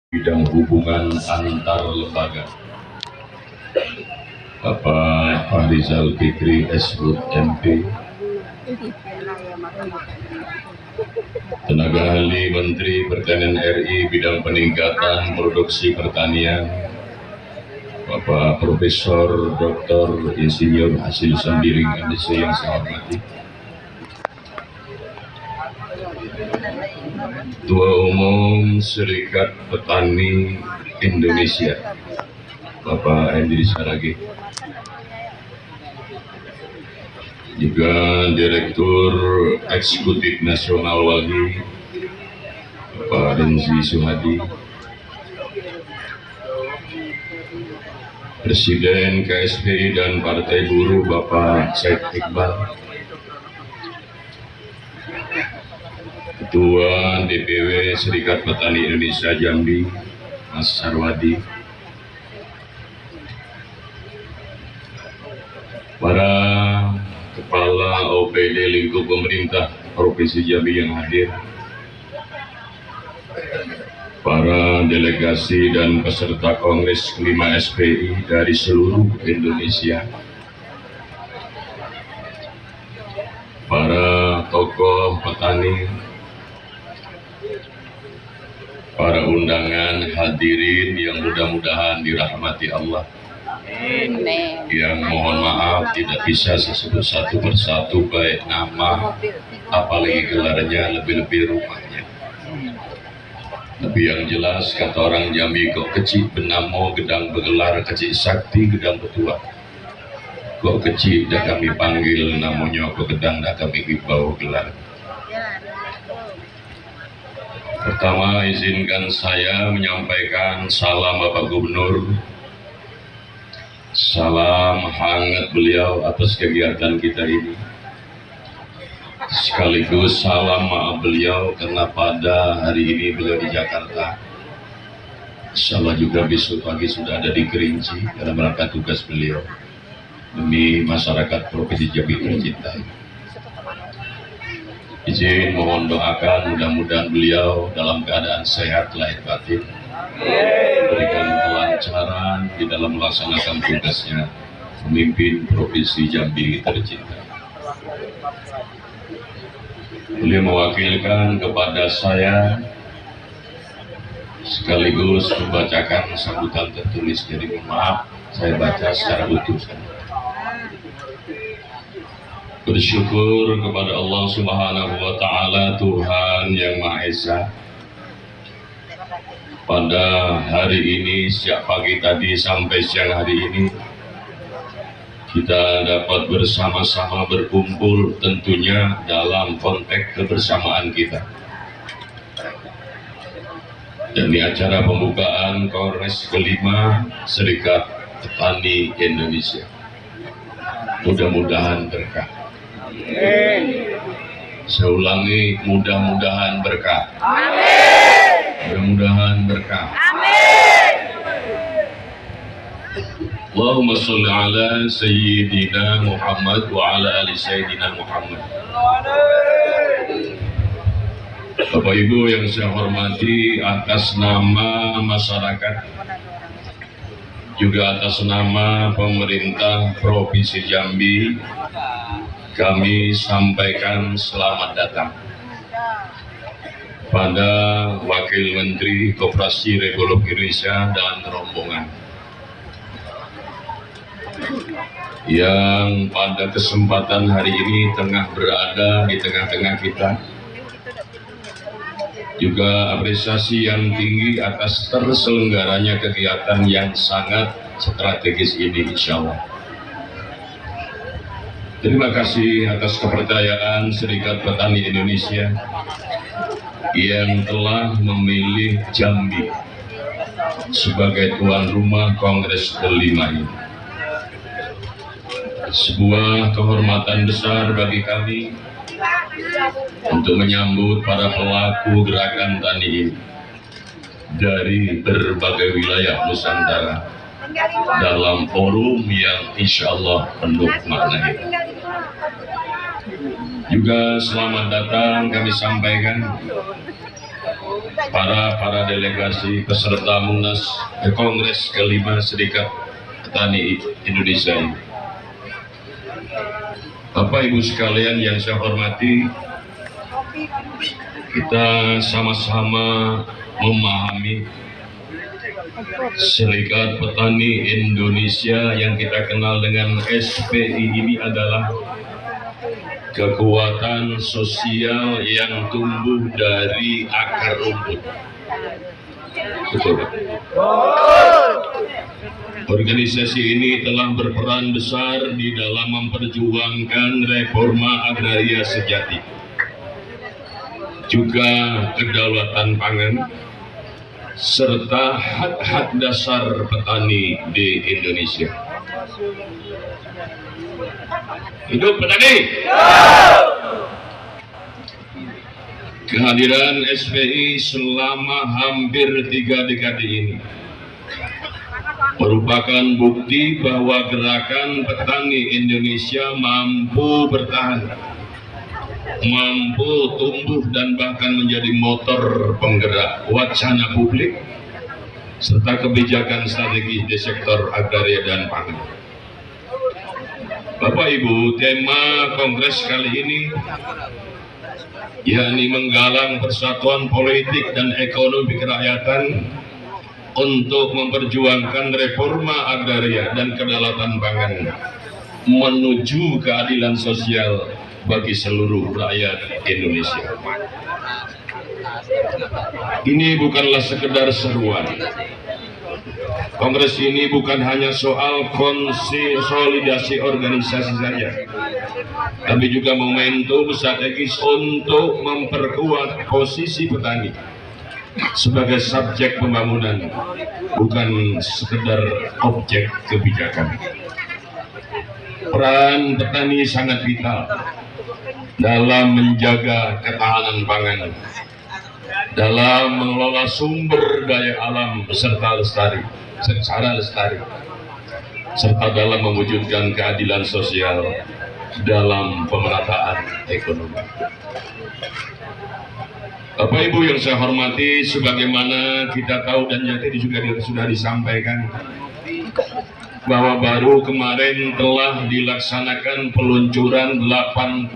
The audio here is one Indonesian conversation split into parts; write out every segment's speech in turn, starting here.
bidang hubungan antar lembaga, Bapak Farizal Fikri Esbud MP, Tenaga Ahli Menteri Pertanian RI bidang peningkatan produksi pertanian, Bapak Profesor Dr. Insinyur Hasil Sembiring MDC yang saya hormati, Ketua Umum Serikat Petani Indonesia, Bapak Hendri Saragih, juga Direktur Eksekutif Nasional Walhi, Bapak Denzi Suhadi, Presiden KSPI dan Partai Buruh Bapak Said Iqbal, Ketua DPW Serikat Petani Indonesia Jambi Mas Sarwadi, para Kepala OPD lingkup pemerintah Provinsi Jambi yang hadir, para delegasi dan peserta Kongres kelima SPI dari seluruh Indonesia, para tokoh petani, para undangan hadirin yang mudah-mudahan dirahmati Allah. Yang mohon maaf tidak bisa disebut satu persatu baik nama apalagi gelarnya, lebih-lebih rumahnya. Tapi yang jelas kata orang Jambi, kok kecil benamo gedang begelar, kecil sakti gedang petua. Kok kecil dah kami panggil namanya, kok gedang dah kami himbau gelar. Pertama izinkan saya menyampaikan salam Bapak Gubernur, salam hangat beliau atas kegiatan kita ini, sekaligus salam maaf beliau karena pada hari ini beliau di Jakarta. Insyaallah juga besok pagi sudah ada di Kerinci dalam rangka tugas beliau demi masyarakat Provinsi Jambi tercinta. Izin mohon doakan mudah-mudahan beliau dalam keadaan sehat lahir batin, berikan kelancaran di dalam melaksanakan tugasnya memimpin Provinsi Jambi tercinta. Beliau mewakilkan kepada saya sekaligus membacakan sambutan tertulis, jadi mohon maaf saya baca secara utuh. Bersyukur kepada Allah Subhanahu wa Ta'ala, Tuhan yang Maha Esa. Pada hari ini, sejak pagi tadi sampai siang hari ini, kita dapat bersama-sama berkumpul tentunya dalam konteks kebersamaan kita. Dan di acara pembukaan Kongres kelima Serikat Petani Indonesia. Mudah-mudahan berkah. Saya ulangi, mudah-mudahan berkah. Mudah-mudahan berkah. Allahumma sholli ala Sayyidina Muhammad wa ala ali Sayyidina Muhammad. Bapak Ibu yang saya hormati, atas nama masyarakat, juga atas nama pemerintah Provinsi Jambi, kami sampaikan selamat datang pada Wakil Menteri Koperasi Republik Indonesia dan rombongan yang pada kesempatan hari ini tengah berada di tengah-tengah kita. Juga apresiasi yang tinggi atas terselenggaranya kegiatan yang sangat strategis ini, insya Allah. Terima kasih atas kepercayaan Serikat Petani Indonesia yang telah memilih Jambi sebagai tuan rumah Kongres kelima ini. Sebuah kehormatan besar bagi kami untuk menyambut para pelaku gerakan tani ini dari berbagai wilayah Nusantara dalam forum yang insya Allah penuh makna. Juga selamat datang kami sampaikan para delegasi peserta Munas Kongres kelima Serikat Petani Indonesia ini. Bapak Ibu sekalian yang saya hormati, kita sama-sama memahami Serikat Petani Indonesia yang kita kenal dengan SPI ini adalah kekuatan sosial yang tumbuh dari akar rumput. Betul. Organisasi ini telah berperan besar di dalam memperjuangkan reforma agraria sejati, juga kedaulatan pangan, serta hak-hak dasar petani di Indonesia. Hidup petani! Kehadiran SPI selama hampir 3 dekade ini merupakan bukti bahwa gerakan petani Indonesia mampu bertahan, mampu tumbuh dan bahkan menjadi motor penggerak wacana publik serta kebijakan strategis di sektor agraria dan pangan. Bapak Ibu, tema kongres kali ini yakni menggalang persatuan politik dan ekonomi kerakyatan untuk memperjuangkan reforma agraria dan kedaulatan pangan menuju keadilan sosial bagi seluruh rakyat Indonesia. Ini bukanlah sekedar seruan. Kongres ini bukan hanya soal konsolidasi organisasi saja, tapi juga momentum strategis untuk memperkuat posisi petani sebagai subjek pembangunan, bukan sekedar objek kebijakan. Peran petani sangat vital dalam menjaga ketahanan pangan, dalam mengelola sumber daya alam secara lestari, serta dalam mewujudkan keadilan sosial dalam pemerataan ekonomi. Bapak Ibu yang saya hormati, sebagaimana kita tahu dan juga sudah disampaikan bahwa baru kemarin telah dilaksanakan peluncuran 80.000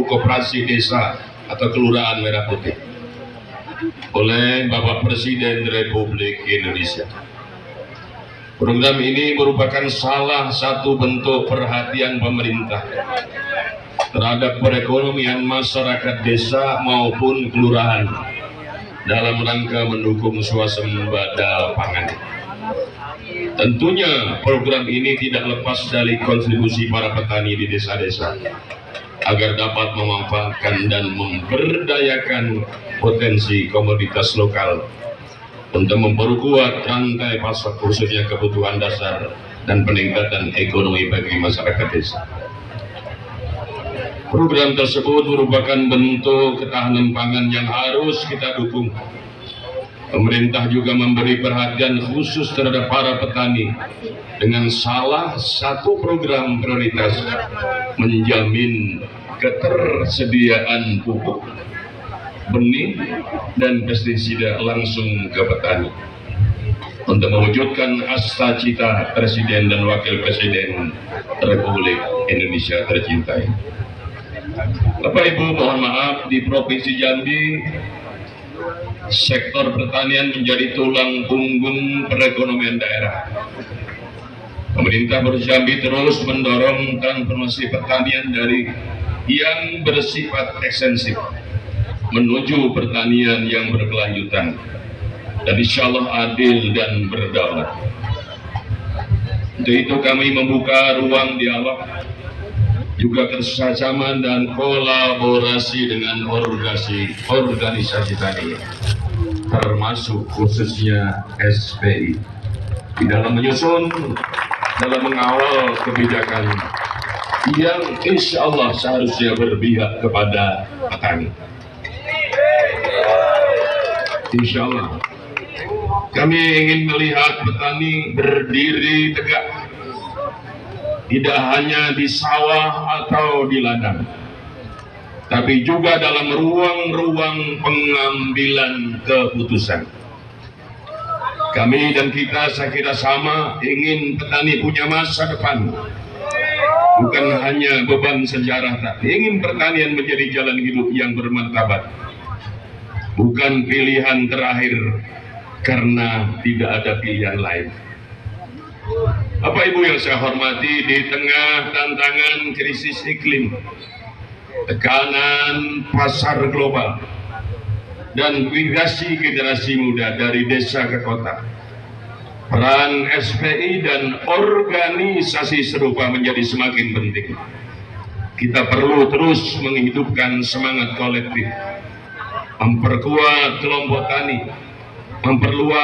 koperasi desa atau kelurahan merah putih oleh Bapak Presiden Republik Indonesia. Program ini merupakan salah satu bentuk perhatian pemerintah terhadap perekonomian masyarakat desa maupun kelurahan dalam rangka mendukung swasembada pangan. Tentunya program ini tidak lepas dari kontribusi para petani di desa-desa agar dapat memanfaatkan dan memberdayakan potensi komoditas lokal untuk memperkuat rantai pasok khususnya kebutuhan dasar dan peningkatan ekonomi bagi masyarakat desa. Program tersebut merupakan bentuk ketahanan pangan yang harus kita dukung. Pemerintah juga memberi perhatian khusus terhadap para petani dengan salah satu program prioritas menjamin ketersediaan pupuk, benih, dan pestisida langsung ke petani untuk mewujudkan cita-cita Presiden dan Wakil Presiden Republik Indonesia tercintai. Bapak Ibu, mohon maaf, di Provinsi Jambi sektor pertanian menjadi tulang punggung perekonomian daerah. Pemerintah Provinsi Jambi terus mendorong transformasi pertanian dari yang bersifat ekstensif menuju pertanian yang berkelanjutan dan insya Allah adil dan berdaulat. Untuk itu kami membuka ruang dialog, juga kerjasama dan kolaborasi dengan organisasi tani, termasuk khususnya SPI, di dalam menyusun, dalam mengawal kebijakan yang insya Allah seharusnya berpihak kepada petani. Insya Allah kami ingin melihat petani berdiri tegak, tidak hanya di sawah atau di ladang, tapi juga dalam ruang-ruang pengambilan keputusan. Kami dan kita saya kira sama, ingin petani punya masa depan, bukan hanya beban sejarah, tapi ingin pertanian menjadi jalan hidup yang bermartabat, bukan pilihan terakhir karena tidak ada pilihan lain. Bapak Ibu yang saya hormati, di tengah tantangan krisis iklim, tekanan pasar global, dan migrasi generasi muda dari desa ke kota, peran SPI dan organisasi serupa menjadi semakin penting. Kita perlu terus menghidupkan semangat kolektif, memperkuat kelompok tani, memperluas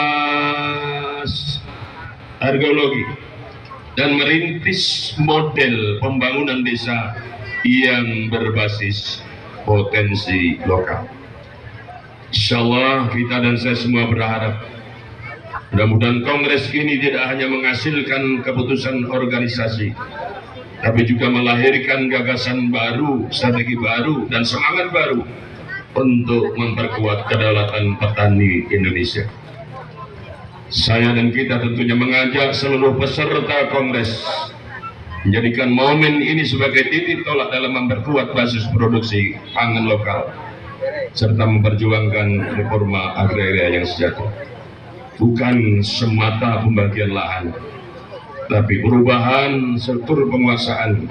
arkeologi, dan merintis model pembangunan desa yang berbasis potensi lokal. Insyaallah kita dan saya semua berharap mudah-mudahan kongres ini tidak hanya menghasilkan keputusan organisasi, tapi juga melahirkan gagasan baru, strategi baru, dan semangat baru untuk memperkuat kedaulatan petani Indonesia. Saya dan kita tentunya mengajak seluruh peserta kongres menjadikan momen ini sebagai titik tolak dalam memperkuat basis produksi pangan lokal, serta memperjuangkan reforma agraria yang sejahtera. Bukan semata pembagian lahan, tapi perubahan struktur penguasaan,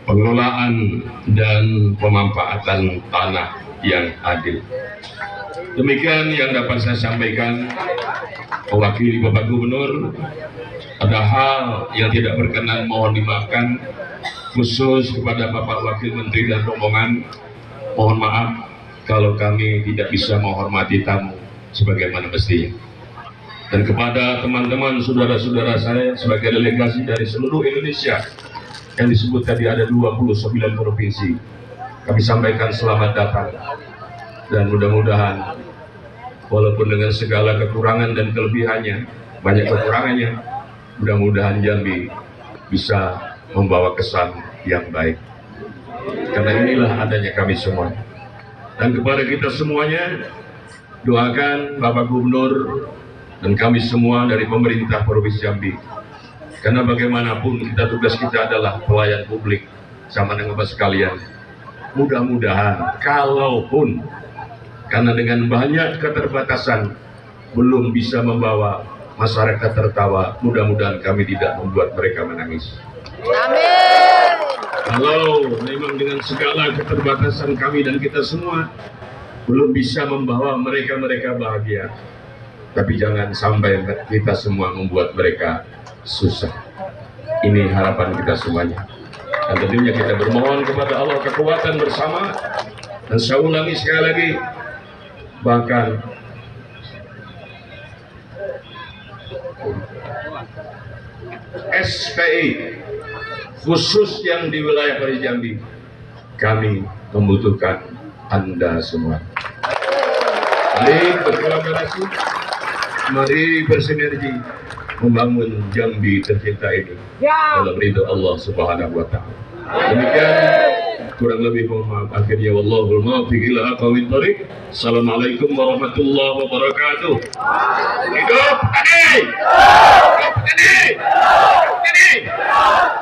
pengelolaan, dan pemanfaatan tanah yang adil. Demikian yang dapat saya sampaikan mewakili Bapak Gubernur. Ada hal yang tidak berkenan mohon dimaafkan, khusus kepada Bapak Wakil Menteri dan rombongan. Mohon maaf kalau kami tidak bisa menghormati tamu sebagaimana mestinya. Dan kepada teman-teman saudara-saudara saya sebagai delegasi dari seluruh Indonesia yang disebut tadi ada 29 provinsi, kami sampaikan selamat datang, dan mudah-mudahan walaupun dengan segala kekurangan dan kelebihannya, banyak kekurangannya, mudah-mudahan Jambi bisa membawa kesan yang baik, karena inilah adanya kami semua. Dan kepada kita semuanya, doakan Bapak Gubernur dan kami semua dari pemerintah Provinsi Jambi, karena bagaimanapun tugas kita adalah pelayan publik sama dengan Bapak sekalian. Mudah-mudahan kalaupun karena dengan banyak keterbatasan belum bisa membawa masyarakat tertawa, mudah-mudahan kami tidak membuat mereka menangis. Amin. Kalau memang dengan segala keterbatasan kami dan kita semua belum bisa membawa mereka bahagia, tapi jangan sampai kita semua membuat mereka susah. Ini harapan kita semuanya. Dan tentunya kita bermohon kepada Allah kekuatan bersama. Dan saya ulangi sekali lagi, bahkan SPI khusus yang di wilayah Provinsi Jambi, kami membutuhkan Anda semua. Mari berkolaborasi, mari bersinergi membangun Jambi tercinta ini dalam ridho Allah Subhanahu wa Ta'ala. Demikian kurang lebih mohon maaf, akhirnya wallahul muwaffiq ila aqwamit thoriq. Assalamualaikum warahmatullahi wabarakatuh. Hidup petani! Hidup petani! Hidup petani!